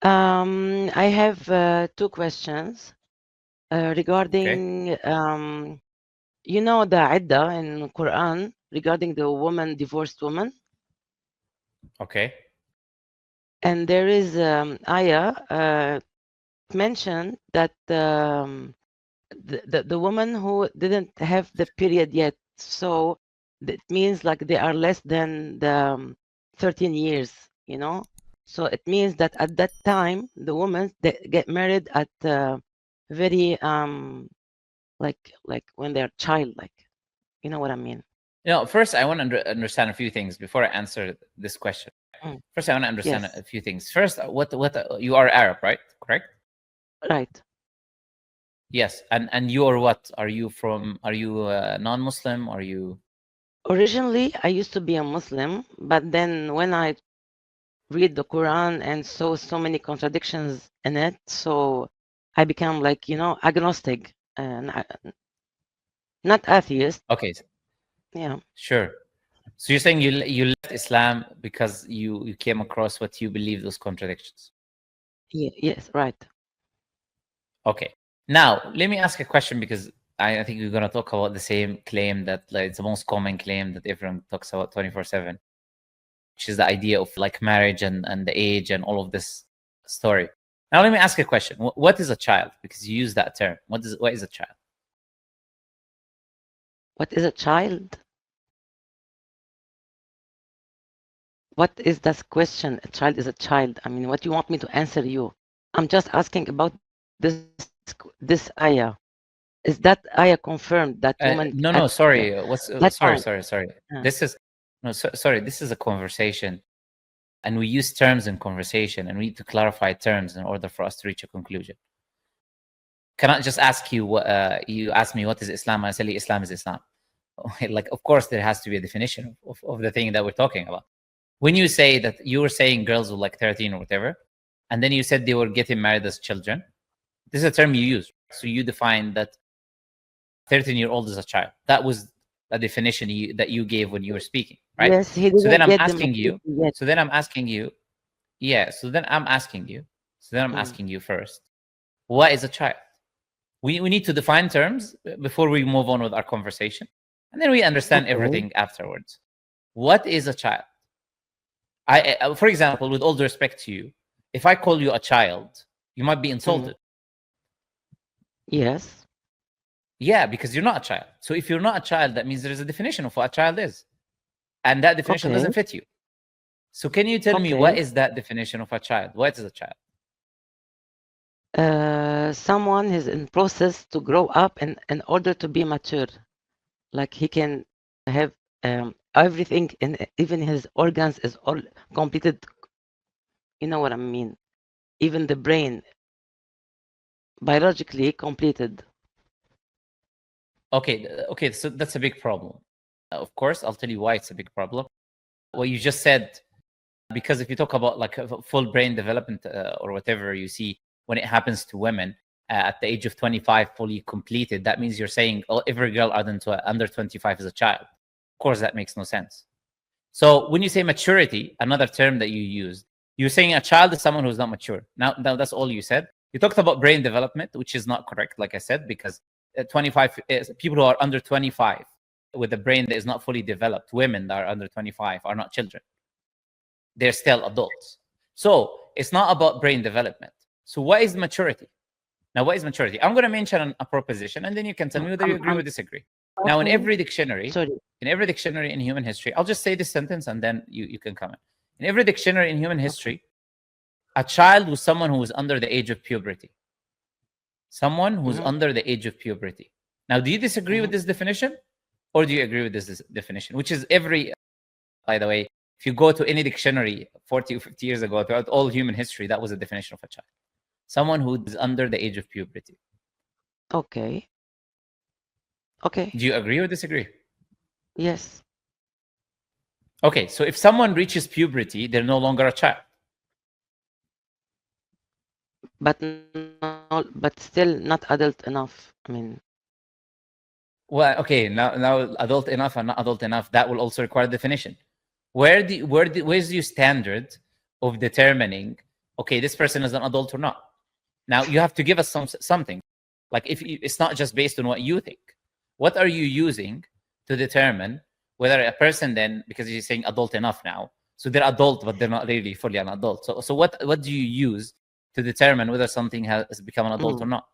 I have two questions regarding, you know, the idda in Quran regarding the woman, divorced woman, Okay. and there is ayah mentioned that the woman who didn't have the period yet, so it means like they are less than the 13 years, you know. So it means that at that time the women they get married at very like when they're childlike, you know what I mean. First I want to understand a few things before I answer this question. Mm. First, I want to understand Yes, a few things. First, what you are Arab, right? Correct? right. Yes. And you are what? Are you from? Are you non-Muslim? Are you? Originally I used to be a Muslim, but then when I read the Quran and saw so many contradictions in it, so I become like, you know, agnostic and not atheist. Okay. Yeah. Sure. So you're saying you left Islam because you came across what you believe those contradictions. Yes, right. Okay. Now let me ask a question because I think we're gonna talk about the same claim that like, it's the most common claim that everyone talks about 24/7, which is the idea of like marriage and the age and all of this story. Now let me ask a question. What is a child? Because you use that term. What is a child? What is a child? What is that question? A child is a child. I mean, what do you want me to answer you? I'm just asking about this ayah. Is that ayah confirmed that woman at No, sorry. What's that time? sorry. Uh, This is sorry. This is a conversation, and we use terms in conversation, and we need to clarify terms in order for us to reach a conclusion. Can I just ask you? You ask me what is Islam, and I say Islam is Islam. Like, of course, there has to be a definition of the thing that we're talking about. When you say that you were saying girls were like 13 or whatever, and then you said they were getting married as children, this is a term you use. So you define that 13-year-old is a child. That was a definition that you gave when you were speaking, right? yes, he So then didn't I'm get the asking maturity you. yet. So then I'm asking you. Yeah. So then I'm asking you. So then I'm Mm. asking you first. What is a child? We need to define terms before we move on with our conversation, and then we understand Okay. everything afterwards. What is a child? For example, with all due respect to you, if I call you a child, you might be Mm. insulted. Yes. Yeah, because you're not a child. So if you're not a child, that means there is a definition of what a child is, and that definition Okay. doesn't fit you. So can you tell me what Okay. is that definition of a child? What is a child? Someone is in process to grow up in order to be mature. Like he can have everything, and even his organs is all completed. You know what I mean? Even the brain biologically completed. Okay, so that's a big problem. Of course, I'll tell you why it's a big problem. What you just said, because if you talk about like a full brain development or whatever you see when it happens to women at the age of 25 fully completed, that means you're saying, oh, every girl under 25 is a child. Of course, that makes no sense. So when you say maturity, another term that you used, you're saying a child is someone who's not mature. Now that's all you said. You talked about brain development, which is not correct, like I said, because 25 people who are under 25 with a brain that is not fully developed, women that are under 25 are not children. They're still adults. So it's not about brain development. So what is maturity? Now, what is maturity? I'm going to mention a proposition, and then you can tell me whether you agree I'm or disagree. Now, talking. Sorry. in every dictionary in human history, I'll just say this sentence, and then you can comment. In every dictionary in human Okay. history, a child was someone who was under the age of puberty. Someone who's Mm-hmm. under the age of puberty. Now, do you disagree with Mm-hmm. this definition, or do you agree with this definition? Which is by the way, if you go to any dictionary 40 or 50 years ago, throughout all human history, that was a definition of a child. Someone who is under the age of puberty. Okay. Okay. Do you agree or disagree? Yes. Okay, so if someone reaches puberty, they're no longer a child. But still not adult enough. I mean, Well, okay, now adult enough and not adult enough, that will also require definition. Where's your standard of determining, okay, this person is an adult or not. Now you have to give us something. Like it's not just based on what you think. What are you using to determine whether a person then, because you're saying adult enough now, so they're adult, but they're not really fully an adult. So what do you use to determine whether something has become an adult or not?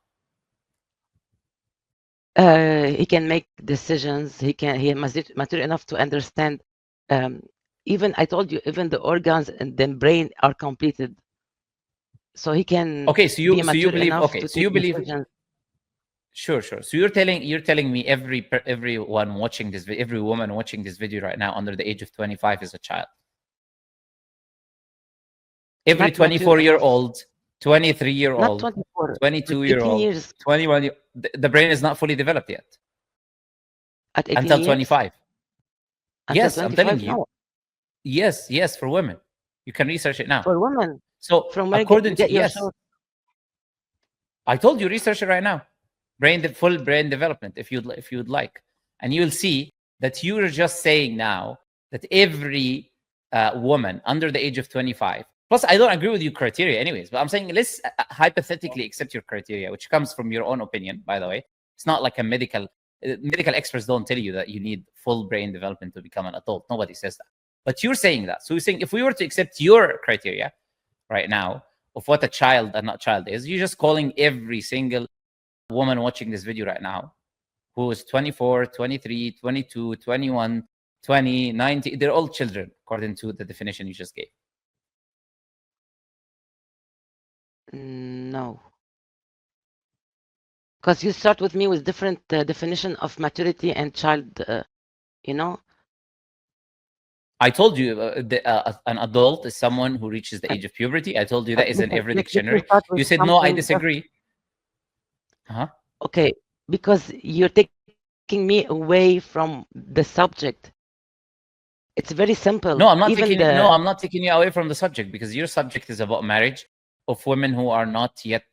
He can make decisions. He mature enough to understand. Even I told you, even the organs and the brain are completed. So he can. Okay, so you believe. Enough okay, so you believe. Decisions. Sure. So you're telling me everyone watching this, every woman watching this video right now under the age of 25 is a child. Every 24-year-old, 23-year-old, 22-year-old, 21. The brain is not fully developed yet. At 18 until years? 25. Until yes, 25? I'm telling you. No. Yes, for women. You can research it now. For women. So from where according to yes, I told you research it right now. Full brain development, if you'd like, and you'll see that you're just saying now that every woman under the age of 25. Plus, I don't agree with your criteria, anyways. But I'm saying let's hypothetically accept your criteria, which comes from your own opinion, by the way. It's not like a medical experts don't tell you that you need full brain development to become an adult. Nobody says that. But you're saying that. So you're saying if we were to accept your criteria right now of what a child and not child is, you're just calling every single woman watching this video right now who is 24, 23, 22, 21, 20, 90, they're all children according to the definition you just gave. No. Because you start with me with different definition of maturity and child, you know? I told you an adult is someone who reaches the age of puberty. I told you that is in every dictionary. You said, no, I disagree. Okay, because you're taking me away from the subject. It's very simple. No, I'm not I'm not taking you away from the subject, because your subject is about marriage of women who are not yet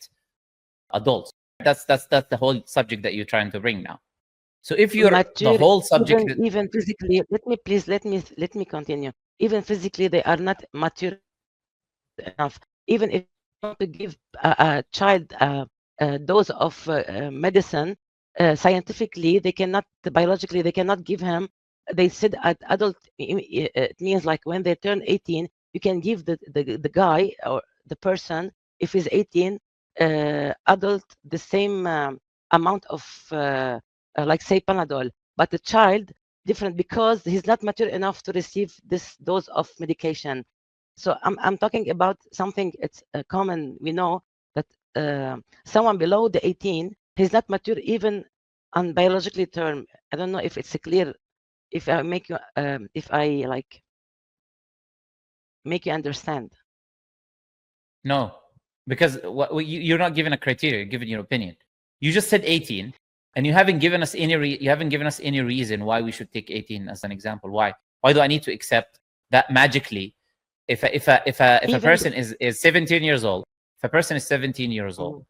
adults. That's the whole subject that you're trying to bring now. So if you're the whole subject, even physically, let me continue. Even physically, they are not mature enough. Even if you want to give a child a dose of medicine, scientifically, biologically, they cannot give him. They said at adult, it means like when they turn 18, you can give the guy or the person, if he's 18, adult, the same amount of like say Panadol, but the child different because he's not mature enough to receive this dose of medication. So I'm talking about something. It's common. We know that someone below the 18, he's not mature even on biologically term. I don't know if it's clear. If I make you, if I like make you understand. No, because you're not giving a criteria. You're giving your opinion. You just said 18. And you haven't given us any reason why we should take 18 as an example. Why do I need to accept that magically? If a person is 17 years old, if a person is 17 years old,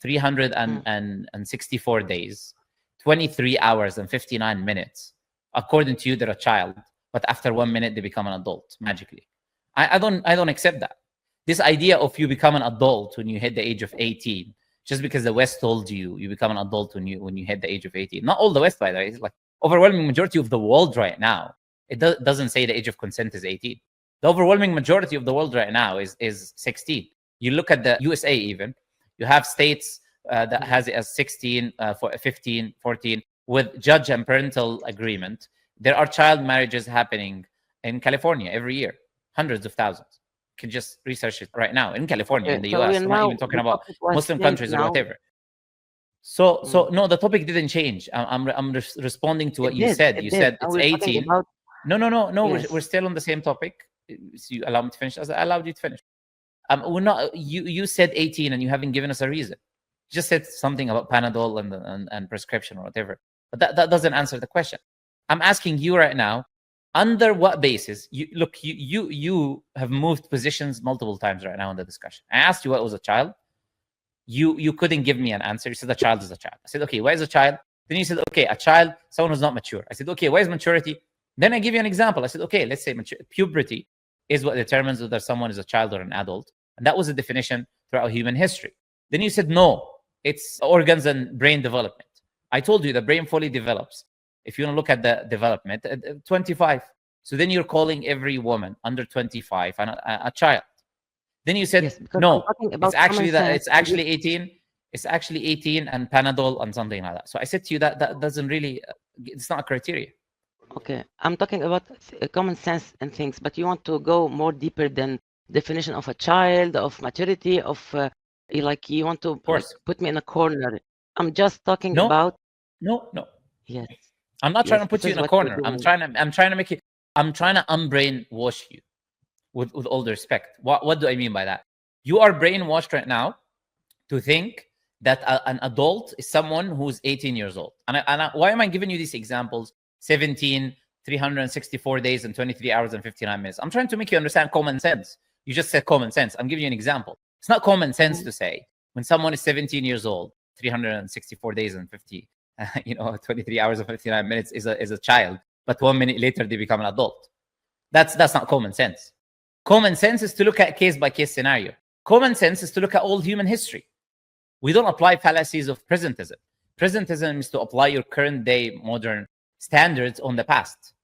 364 days, 23 hours and 59 minutes, according to you, they're a child, but after 1 minute they become an adult magically. I don't accept that. This idea of you become an adult when you hit the age of 18. Just because the West told you become an adult when you hit the age of 18. Not all the West, by the way. It's like overwhelming majority of the world right now. It doesn't say the age of consent is 18. The overwhelming majority of the world right now is 16. You look at the USA even. You have states that has it as 16, 15, 14 with judge and parental agreement. There are child marriages happening in California every year, hundreds of thousands. Can just research it right now in California, in the US. I'm not even talking about Muslim countries or whatever. So no, the topic didn't change. I'm responding to what you said. You said it's 18. No. Yes. We're still on the same topic. So you allow me to finish. I allowed you to finish. We're not. You said 18 and you haven't given us a reason. You just said something about Panadol and prescription or whatever. But that doesn't answer the question. I'm asking you right now. Under what basis? You have moved positions multiple times right now in the discussion. I asked you what was a child. You couldn't give me an answer. You said a child is a child. I said, okay, why is a child? Then you said, okay, a child, someone who's not mature. I said, okay, why is maturity? Then I give you an example. I said, okay, let's say puberty is what determines whether someone is a child or an adult. And that was the definition throughout human history. Then you said, no, it's organs and brain development. I told you the brain fully develops, if you want to look at the development, at 25. So then you're calling every woman under 25 a child. Then you said, Yes, no, it's actually 18. It's actually 18 and Panadol and something like that. So I said to you that doesn't really, it's not a criteria. Okay, I'm talking about common sense and things, but you want to go more deeper than definition of a child, of maturity, of like you want to like, put me in a corner. I'm just talking about. No. Yes. I'm not trying to put you in a corner. I'm trying to make it. I'm trying to unbrainwash you, with all the respect. What do I mean by that? You are brainwashed right now to think that an adult is someone who's 18 years old. And why am I giving you these examples? 17, 364 days and 23 hours and 59 minutes. I'm trying to make you understand common sense. You just said common sense. I'm giving you an example. It's not common sense to say when someone is 17 years old, 364 days and 23 hours and 59 minutes is a child, but 1 minute later they become an adult. That's not common sense. Common sense is to look at case by case scenario. Common sense is to look at all human history. We don't apply fallacies of presentism. Presentism is to apply your current day modern standards on the past.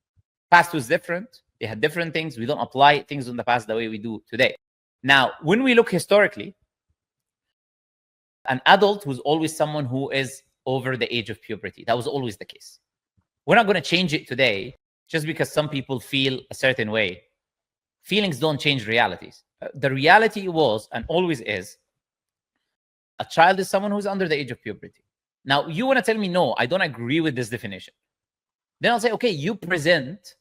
Past was different. They had different things. We don't apply things on the past the way we do today. Now, when we look historically, an adult was always someone who is over the age of puberty. That was always the case. We're not going to change it today just because some people feel a certain way. Feelings don't change realities. The reality was and always is a child is someone who's under the age of puberty. Now, you want to tell me, no, I don't agree with this definition. Then I'll say, okay, you present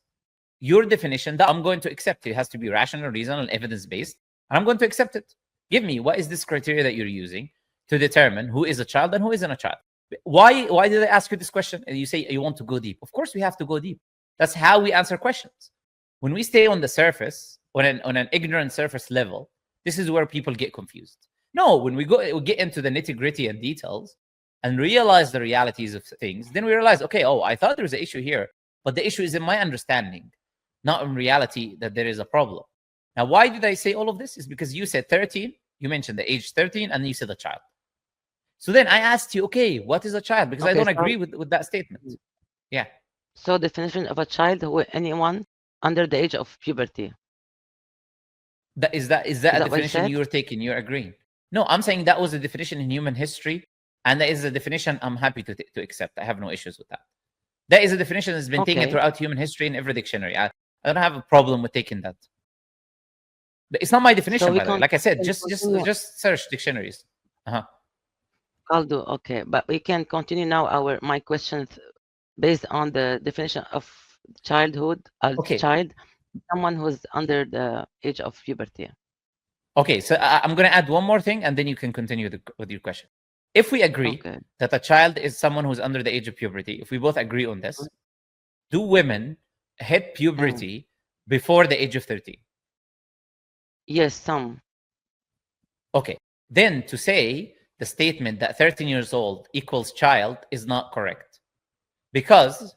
your definition that I'm going to accept. It has to be rational, reasonable, and evidence-based. And I'm going to accept it. Give me, what is this criteria that you're using to determine who is a child and who isn't a child? Why did I ask you this question? And you say you want to go deep. Of course, we have to go deep. That's how we answer questions. When we stay on the surface, on an ignorant surface level, this is where people get confused. No, when we get into the nitty-gritty and details and realize the realities of things, then we realize, okay, I thought there was an issue here, but the issue is in my understanding, not in reality that there is a problem. Now, why did I say all of this? Is because you said 13, you mentioned the age 13, and you said a child. So then I asked you, okay, what is a child? Because I don't agree with that statement. Yeah. So definition of a child, who anyone under the age of puberty. Is that a definition you're taking? You're agreeing? No, I'm saying that was a definition in human history, and that is a definition I'm happy to accept. I have no issues with that. That is a definition that's been taken throughout human history in every dictionary. I don't have a problem with taking that. But it's not my definition, by the way. Like I said, just search dictionaries. I'll do, okay. But we can continue now my questions based on the definition of childhood as child, someone who's under the age of puberty. Okay, so I'm going to add one more thing, and then you can continue with your question. If we agree that a child is someone who's under the age of puberty, if we both agree on this, do women hit puberty before the age of 13? Yes, some. Okay, then to say the statement that 13 years old equals child is not correct, because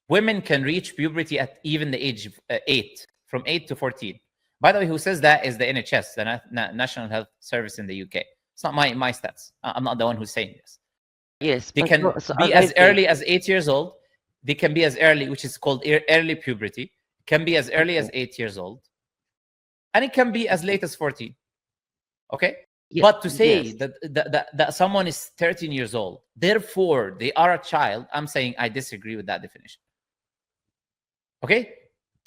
women can reach puberty at even the age of 8, from 8 to 14. By the way, who says that is the NHS, the National Health Service in the UK. It's not my stats. I'm not the one who's saying this. Yes. They can be as early as 8 years old. They can be as early, which is called early puberty. It can be as early as 8 years old. And it can be as late as 14. Okay? Yes. But to say that someone is 13 years old, therefore they are a child, I'm saying I disagree with that definition. Okay?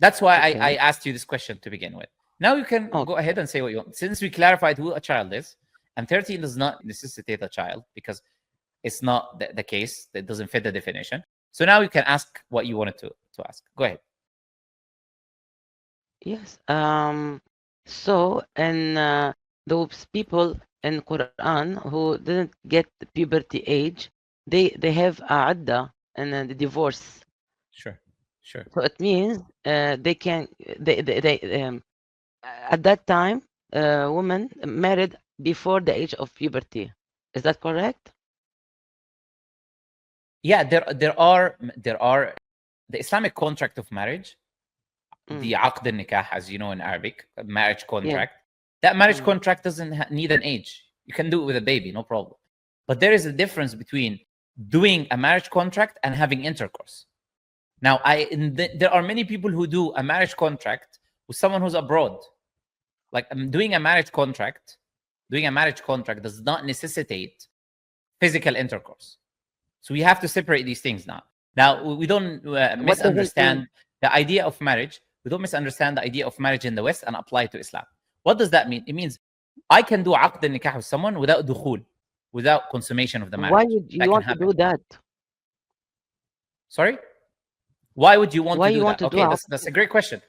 That's why I asked you this question to begin with. Now you can go ahead and say what you want. Since we clarified who a child is, and 13 does not necessitate a child because it's not the case. That doesn't fit the definition. So now you can ask what you wanted to ask. Go ahead. Yes. So, and those people in Quran who didn't get the puberty age, they have a adda and the divorce. Sure. So it means they can at that time women married before the age of puberty. Is that correct? Yeah, there are the Islamic contract of marriage, the aqd al-nikah, as you know in Arabic, marriage contract. That marriage contract doesn't need an age. You can do it with a baby, no problem. But there is a difference between doing a marriage contract and having intercourse. Now, there are many people who do a marriage contract with someone who's abroad. Like, doing a marriage contract does not necessitate physical intercourse. So we have to separate these things now. Now, we don't misunderstand the idea of marriage. We don't misunderstand the idea of marriage in the West and apply it to Islam. What does that mean? It means I can do aqd al-nikah with someone without dukhul, without consummation of the marriage. Why would you want to do that? Sorry? Why would you want Why to do you that? want to do Okay, that's a great question.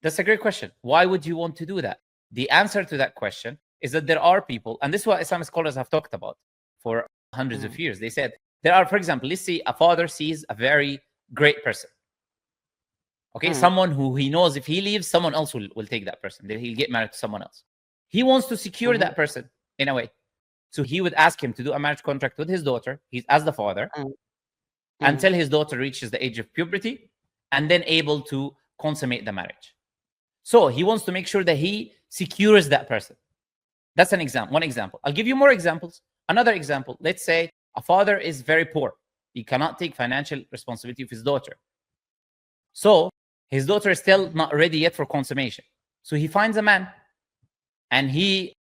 That's a great question. Why would you want to do that? The answer to that question is that there are people, and this is what Islamic scholars have talked about for hundreds of years. They said there are, for example, let's say a father sees a very great person. Okay, someone who he knows if he leaves, someone else will take that person. He'll get married to someone else. He wants to secure that person in a way. So he would ask him to do a marriage contract with his daughter, he's as the father, until his daughter reaches the age of puberty, and then able to consummate the marriage. So he wants to make sure that he secures that person. That's an example. One example. I'll give you more examples. Another example. Let's say a father is very poor. He cannot take financial responsibility of his daughter. So his daughter is still not ready yet for consummation. So he finds a man and he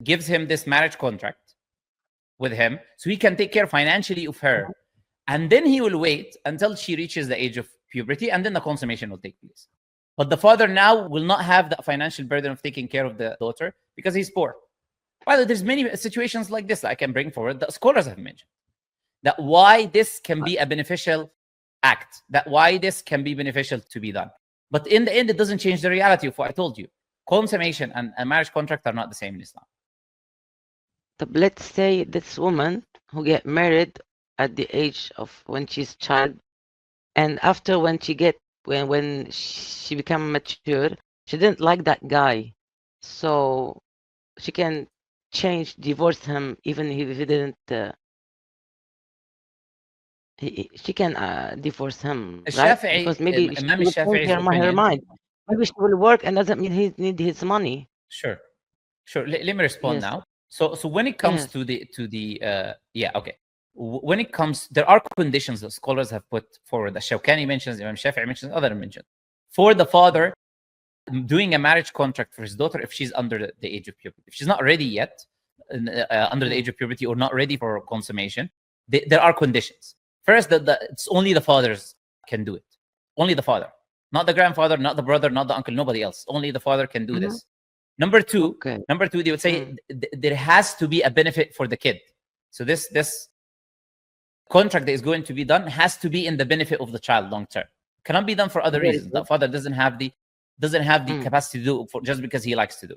gives him this marriage contract with him so he can take care financially of her. And then he will wait until she reaches the age of puberty, and then the consummation will take place. But the father now will not have the financial burden of taking care of the daughter because he's poor. Well, there's many situations like this that I can bring forward that scholars have mentioned. That why this can be a beneficial act, that why this can be beneficial to be done. But in the end, it doesn't change the reality of what I told you. Consummation and a marriage contract are not the same in Islam. But let's say this woman who get married at the age of when she's child, and after when she become mature, she didn't like that guy, so she can divorce him even if he didn't. She can divorce him, right? Because maybe she will change her mind. Maybe she will work, and doesn't mean he need his money. Sure. Let me respond now. So when it comes to the when it comes, there are conditions that scholars have put forward. The Shawkani mentions, Imam Shafi'i mentions, other mentioned for the father doing a marriage contract for his daughter if she's under the age of puberty. If she's not ready yet, under the age of puberty, or not ready for consummation, there are conditions. First, it's only the fathers can do it. Only the father, not the grandfather, not the brother, not the uncle, nobody else. Only the father can do this. Number two, they would say there has to be a benefit for the kid. So this contract that is going to be done has to be in the benefit of the child long term. Cannot be done for other reasons. The father doesn't have the capacity to do it just because he likes to do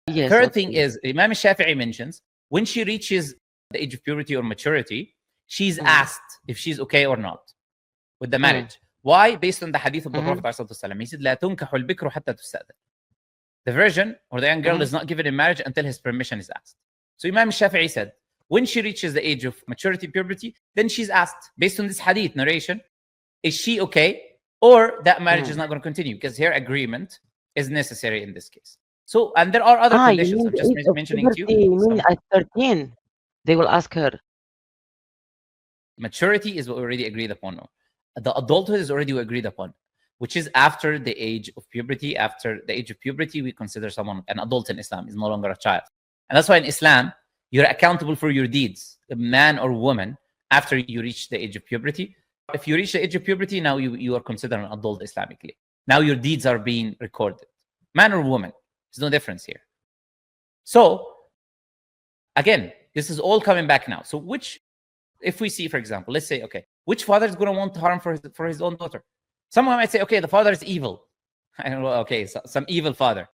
it. Third thing is, Imam Shafi'i mentions when she reaches the age of puberty or maturity, she's asked if she's okay or not with the marriage. Why? Based on the hadith of the Prophet ﷺ. He said, "La tunkahu al-bikru hatta tusta'dhan." The virgin or the young girl is not given in marriage until his permission is asked. So Imam Shafi'i said, when she reaches the age of maturity, puberty, then she's asked, based on this hadith narration, is she okay? Or that marriage is not going to continue because her agreement is necessary in this case. So, and there are other conditions I'm just mentioning to you. You mean at 13, they will ask her. Maturity is what we already agreed upon. No? The adulthood is already agreed upon, which is after the age of puberty. After the age of puberty, we consider someone an adult in Islam. Is no longer a child. And that's why in Islam, you're accountable for your deeds, a man or woman, after you reach the age of puberty. If you reach the age of puberty, now you are considered an adult Islamically. Now your deeds are being recorded. Man or woman, there's no difference here. So, again, this is all coming back now. So if we see, for example, let's say, okay, which father is going to want harm for his own daughter? Someone might say, okay, the father is evil. I don't know, okay, so some evil father.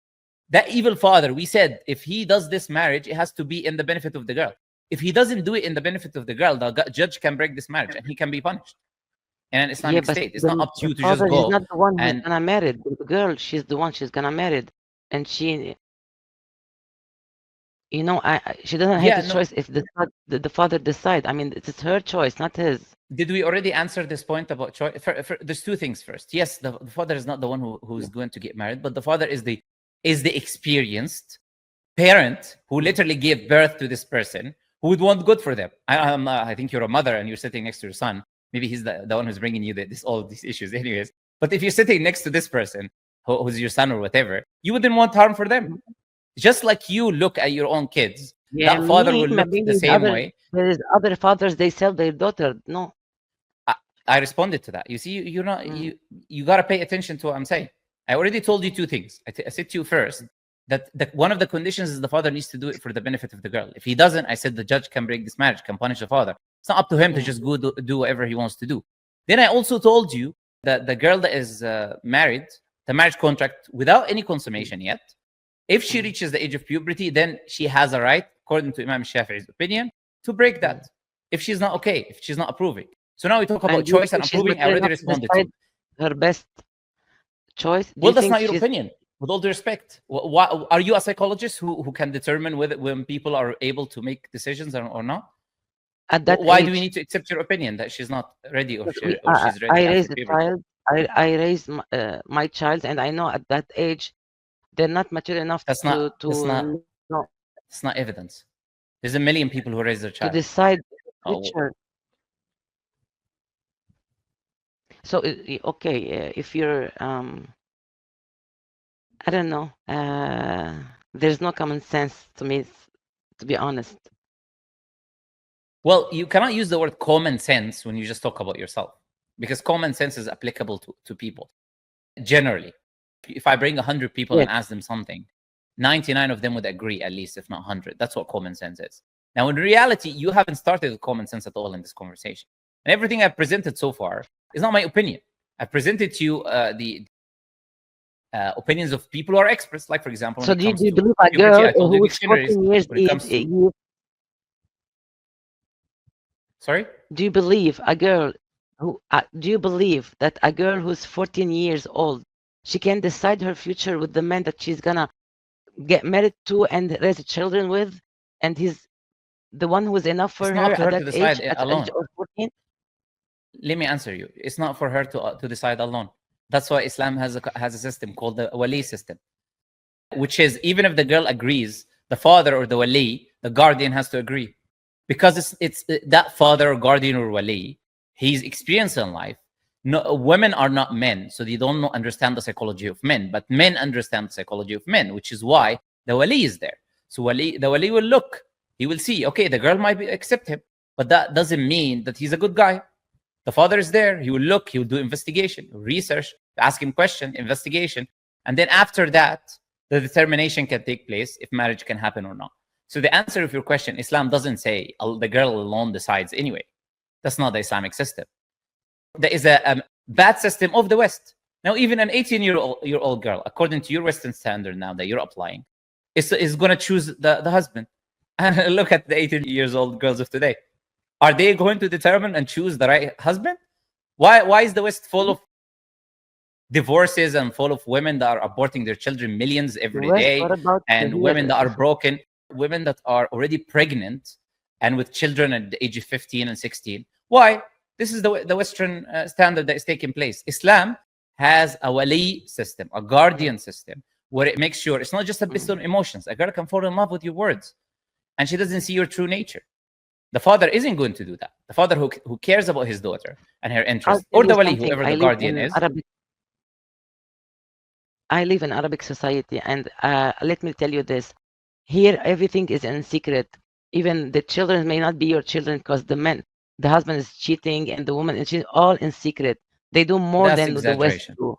That evil father, we said, if he does this marriage, it has to be in the benefit of the girl. If he doesn't do it in the benefit of the girl, the judge can break this marriage and he can be punished. In an Islamic state, it's not up to you to just go. He's not the one who's gonna marry. The girl, she's the one she's gonna marry, and she, she doesn't have the choice if the father decide. I mean, it's her choice, not his. Did we already answer this point about choice? There's two things. First, yes, the father is not the one who's going to get married, but the father is the is the experienced parent who literally gave birth to this person, who would want good for them. I think you're a mother and you're sitting next to your son. Maybe he's the one who's bringing you all these issues anyways. But if you're sitting next to this person who's your son or whatever, you wouldn't want harm for them. Just like you look at your own kids, that father will look the same way. There is other fathers, they sell their daughter. No. I responded to that. You see, you're not, you got to pay attention to what I'm saying. I already told you two things. I said to you first that one of the conditions is the father needs to do it for the benefit of the girl. If he doesn't, I said the judge can break this marriage, can punish the father. It's not up to him to just go do whatever he wants to do. Then I also told you that the girl that is married, the marriage contract without any consummation yet, if she reaches the age of puberty, then she has a right, according to Imam Shafi'i's opinion, to break that. If she's not okay, if she's not approving. So now we talk about choice and approving. I already responded to her best choice. Well, that's not your opinion. With all due respect, are you a psychologist who can determine whether when people are able to make decisions or not? At that why age, do we need to accept your opinion that she's not ready or she's ready? I raised a child. I raised my child, and I know at that age they're not mature enough that's to no. It's not evidence. There's a million people who raise their child to decide future. So okay, if you're I don't know, there's no common sense to me, to be honest. Well, you cannot use the word common sense when you just talk about yourself, because common sense is applicable to people generally. If I bring 100 people and ask them something, 99 of them would agree, at least, if not 100. That's what common sense is. Now, in reality, you haven't started with common sense at all in this conversation. And everything I've presented so far is not my opinion. I've presented to you the opinions of people who are experts, like, for example, so do you believe a girl who is 14 years old? Sorry? Do you believe a girl who? Do you believe that a girl who's 14 years old, she can decide her future with the man that she's gonna get married to and raise children with, and he's the one who is enough for her at that age, at the age of 14? Let me answer you. It's not for her to decide alone. That's why Islam has a system called the wali system, which is even if the girl agrees, the father or the wali, the guardian has to agree, because it's that father or guardian or wali, he's experienced in life. No, women are not men, so they don't understand the psychology of men, but men understand the psychology of men, which is why the wali is there. So the wali will look, he will see, okay, the girl might accept him, but that doesn't mean that he's a good guy. The father is there, he will look, he will do investigation, research, ask him question, investigation, and then after that, the determination can take place if marriage can happen or not. So the answer of your question, Islam doesn't say the girl alone decides anyway. That's not the Islamic system. There is a bad system of the West. Now, even an 18-year-old girl, according to your Western standard now that you're applying, is going to choose the husband. And look at the 18-year-old girls of today. Are they going to determine and choose the right husband? Why is the West full of divorces and full of women that are aborting their children, millions every day, and women that are broken, women that are already pregnant and with children at the age of 15 and 16? Why? This is the Western standard that is taking place. Islam has a wali system, a guardian system, where it makes sure it's not just based on emotions. A girl can fall in love with your words, and she doesn't see your true nature. The father isn't going to do that. The father who cares about his daughter and her interests, or the wali, whoever the guardian is. I live in Arabic society, and let me tell you this. Here, everything is in secret. Even the children may not be your children because the husband is cheating and the woman is cheating, all in secret. They do more than the West do.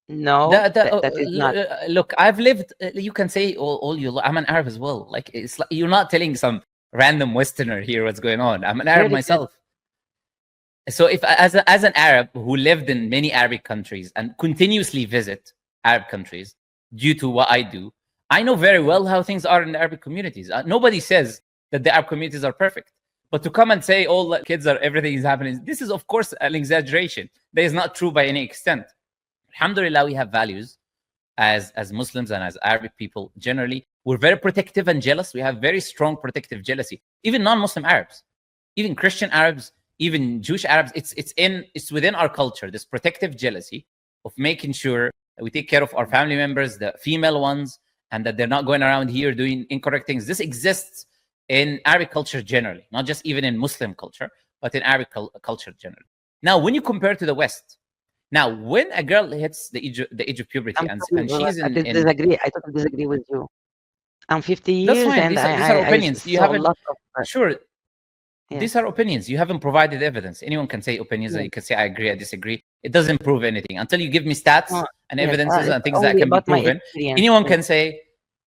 No, that is not. Look, I've lived, you can say all you, I'm an Arab as well. Like, it's like you're not telling some random Westerner here what's going on. I'm an Arab myself. So if as an Arab who lived in many Arabic countries and continuously visit Arab countries due to what I do, I know very well how things are in the Arabic communities. Nobody says that the Arab communities are perfect. But to come and say all the kids are, everything is happening, this is, of course, an exaggeration. That is not true by any extent. Alhamdulillah, we have values as Muslims and as Arabic people generally. We're very protective and jealous. We have very strong protective jealousy. Even non-Muslim Arabs, even Christian Arabs, even Jewish Arabs, it's within our culture, this protective jealousy of making sure we take care of our family members, the female ones, and that they're not going around here doing incorrect things. This exists in Arabic culture generally, not just even in Muslim culture, but in Arabic culture generally. Now, when you compare to the West, now when a girl hits the age of puberty and she's I totally disagree with you. I'm 50 that's years, fine. and These are opinions. You saw a haven't lot of sure. yes. These are opinions. You haven't provided evidence. Anyone can say opinions, and you can say I agree, I disagree. It doesn't prove anything until you give me stats and evidences and things that can be proven. Anyone can say,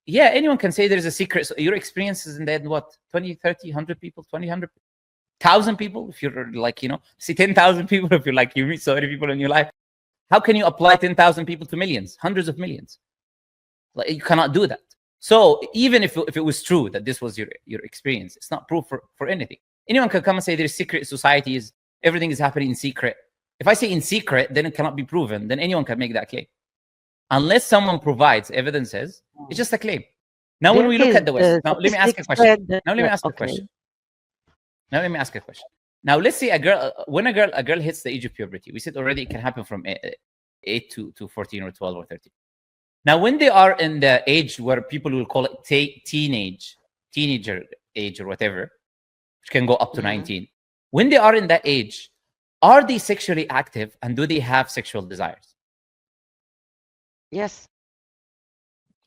yeah, anyone can say there's a secret. So your experiences in that, what, 20, 30, 100 people, 20, 100, 1,000 people, if you're like, see 10,000 people, if you're like, you meet so many people in your life. How can you apply 10,000 people to millions, hundreds of millions? Like, you cannot do that. So even if it was true that this was your experience, it's not proof for anything. Anyone can come and say there's secret societies, everything is happening in secret. If I say in secret, then it cannot be proven. Then anyone can make that claim. Unless someone provides evidences, it's just a claim. Now, when we look at the West, now let me ask a question. Now, let me ask a question. Now, let me ask a question. Now, let's say when a girl hits the age of puberty, we said already it can happen from 8 to 14 or 12 or 13. Now, when they are in the age where people will call it teenager age or whatever, which can go up to 19, when they are in that age, are they sexually active and do they have sexual desires? Yes.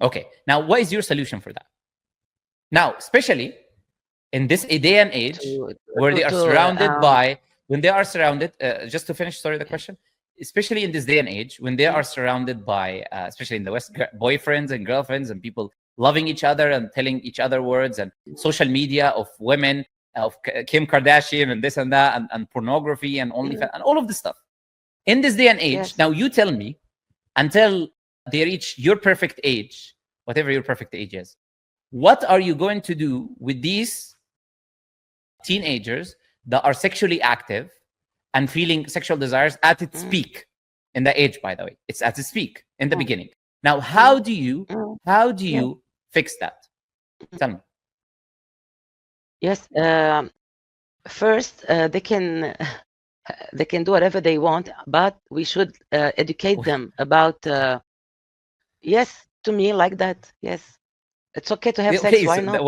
Okay. Now, what is your solution for that? Now, especially in this day and age where they are surrounded by, when they are surrounded, just to finish, sorry, the question, especially in this day and age, when they are surrounded by, especially in the West, boyfriends and girlfriends and people loving each other and telling each other words, and social media of women, of Kim Kardashian and this and that, and pornography and OnlyFans and all of this stuff. In this day and age, now you tell me, until they reach your perfect age, whatever your perfect age is, what are you going to do with these teenagers that are sexually active and feeling sexual desires at its peak in the age, by the way? It's at its peak in the beginning. Now, how do you fix that? Tell me. Yes. First, they can do whatever they want, but we should educate them about. Yes, to me like that. Yes, it's okay to have sex. Why not?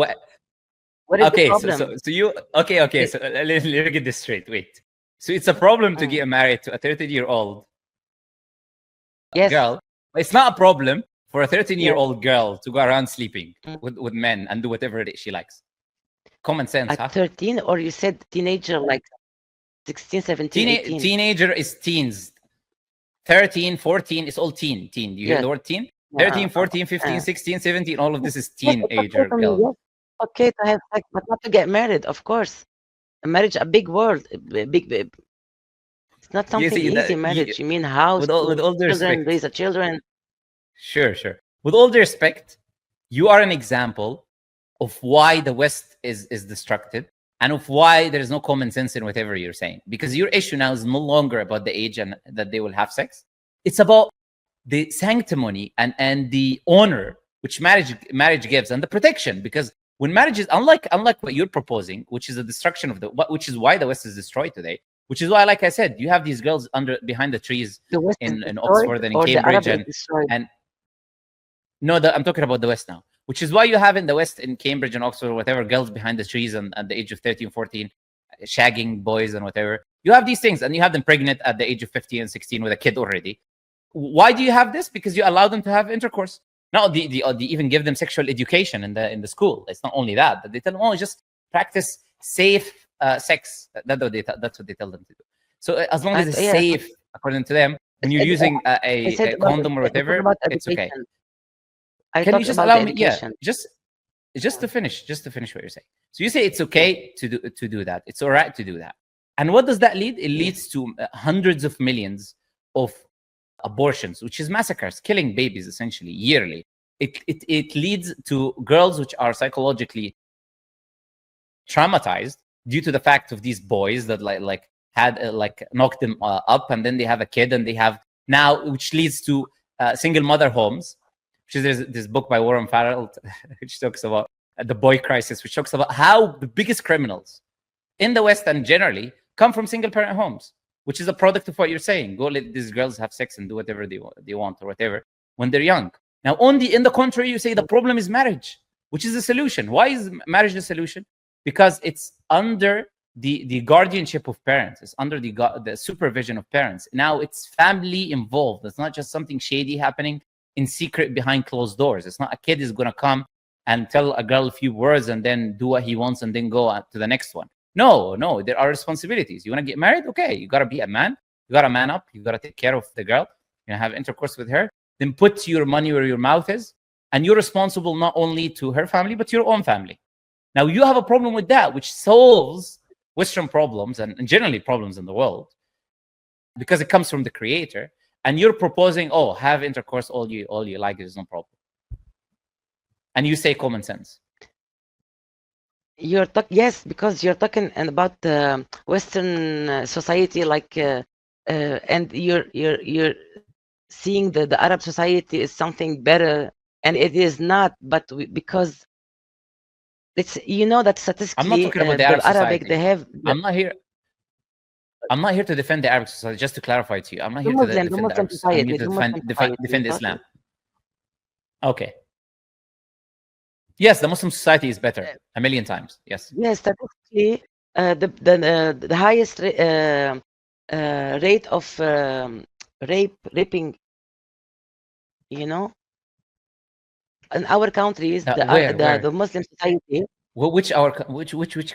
What is the problem? So you okay. So let me get this straight. Wait. So it's a problem to get married to a 13-year-old girl. It's not a problem for a 13-year-old girl to go around sleeping with men and do whatever she likes. Common sense. At 13, or you said teenager, like 16, 17, 18? Teenager is teens. 13, 14 is all teen. Teen. You hear the word teen? 13, 14, 15, 16, 17, all of this is teenager girl. Yes. Okay to have sex, but not to get married, of course. A marriage, a big world. Big. It's not something easy, marriage. You mean house, with all due respect, raise a children. Sure. With all due respect, you are an example of why the West is destructed and of why there is no common sense in whatever you're saying. Because your issue now is no longer about the age and that they will have sex. It's about the sanctimony and the honor which marriage gives, and the protection. Because when marriage is unlike what you're proposing, which is a destruction of which is why the West is destroyed today. Which is why, like I said, you have these girls behind the trees in Oxford and in Cambridge and no, I'm talking about the West now. Which is why you have in the West, in Cambridge and Oxford, whatever, girls behind the trees and at the age of 13, 14, shagging boys and whatever. You have these things, and you have them pregnant at the age of 15 and 16 with a kid already. Why do you have this? Because you allow them to have intercourse. Now, they even give them sexual education in the school. It's not only that they tell them, just practice safe sex. That's what they tell them to do. So as long as it's safe, according to them, when you're using a condom or whatever, it's okay. Can you just allow me? Yeah, just to finish what you're saying. So you say it's okay to do that. It's all right to do that. And what does that lead? It leads to hundreds of millions of abortions, which is massacres, killing babies essentially yearly. It leads to girls which are psychologically traumatized due to the fact of these boys that had knocked them up, and then they have a kid, and they have now, which leads to single mother homes. Which is this book by Warren Farrell, which talks about the boy crisis, which talks about how the biggest criminals in the West and generally come from single parent homes. which is a product of what you're saying. Go let these girls have sex and do whatever they want or whatever when they're young. Now, in the contrary, you say the problem is marriage, which is the solution. Why is marriage the solution? Because it's under the guardianship of parents. It's under the supervision of parents. Now it's family involved. It's not just something shady happening in secret behind closed doors. It's not a kid is going to come and tell a girl a few words and then do what he wants and then go to the next one. No, there are responsibilities. You want to get married? Okay, you got to be a man. You got to man up. You got to take care of the girl. You have intercourse with her. Then put your money where your mouth is. And you're responsible not only to her family, but to your own family. Now, you have a problem with that, which solves Western problems and generally problems in the world because it comes from the creator. And you're proposing, oh, have intercourse all you like, there's no problem. And you say common sense. Yes, because you're talking about Western society, like, and you're seeing the Arab society is something better, and it is not. But because it's that statistically, I'm not talking about the Arab Arabic society. they have. I'm not here to defend the Arabic society. Just to clarify to you, I'm not here to defend the Arab society. I'm here to defend Islam. Okay. Yes, the Muslim society is better a million times. Yes. Yes, statistically, the highest rate of raping, in our countries, the Muslim society. Which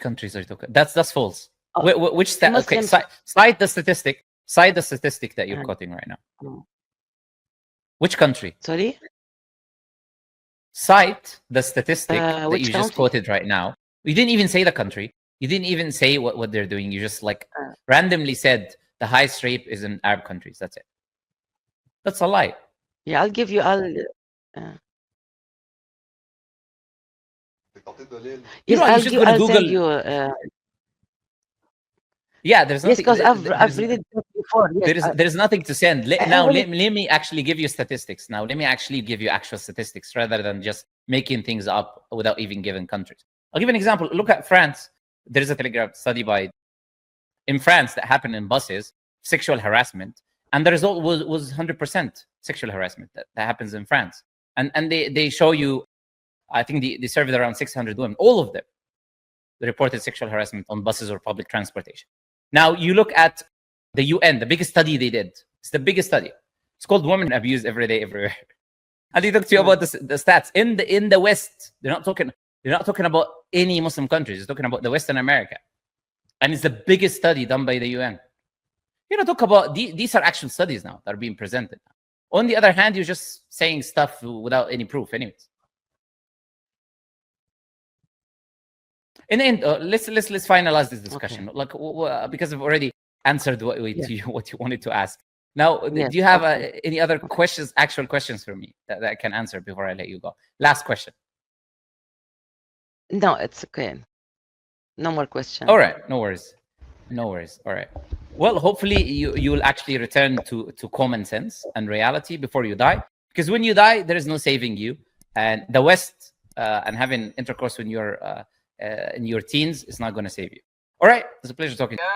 countries are you talking? That's false. Which stat? Okay, cite the statistic. Cite the statistic that you're quoting right now. Which country? Sorry. Cite the statistic that you just quoted right now. You didn't even say the country. You didn't even say what they're doing. You just randomly said the highest rape is in Arab countries. That's it. That's a lie. Yeah, I'll give you Yes, I'll Google. send you. Yeah, there's nothing. Yes, because I've read it before. Yes, there's nothing to send. Let me actually give you statistics. Now, let me actually give you actual statistics rather than just making things up without even giving countries. I'll give an example. Look at France. There's a Telegraph study in France that happened in buses, sexual harassment, and the result was 100% sexual harassment that happens in France. And they show you, I think they surveyed around 600 women, all of them reported sexual harassment on buses or public transportation. Now, you look at the UN, the biggest study they did. It's the biggest study. It's called Women Abused Every Day, Everywhere. And they talk to you about the stats in the West. They're not talking about any Muslim countries. They're talking about the Western America, and it's the biggest study done by the UN. You know, talk about these are actual studies now that are being presented. On the other hand, you're just saying stuff without any proof, anyways. In the end, let's finalize this discussion. Okay. Because I've already answered what you wanted to ask. Now, do you have any other questions, actual questions for me that I can answer before I let you go? Last question. No, it's okay. No more questions. All right, no worries. All right. Well, hopefully you will actually return to common sense and reality before you die, because when you die, there is no saving you. And the West and having intercourse when you're in your teens is not going to save you. All right, it's a pleasure talking to you.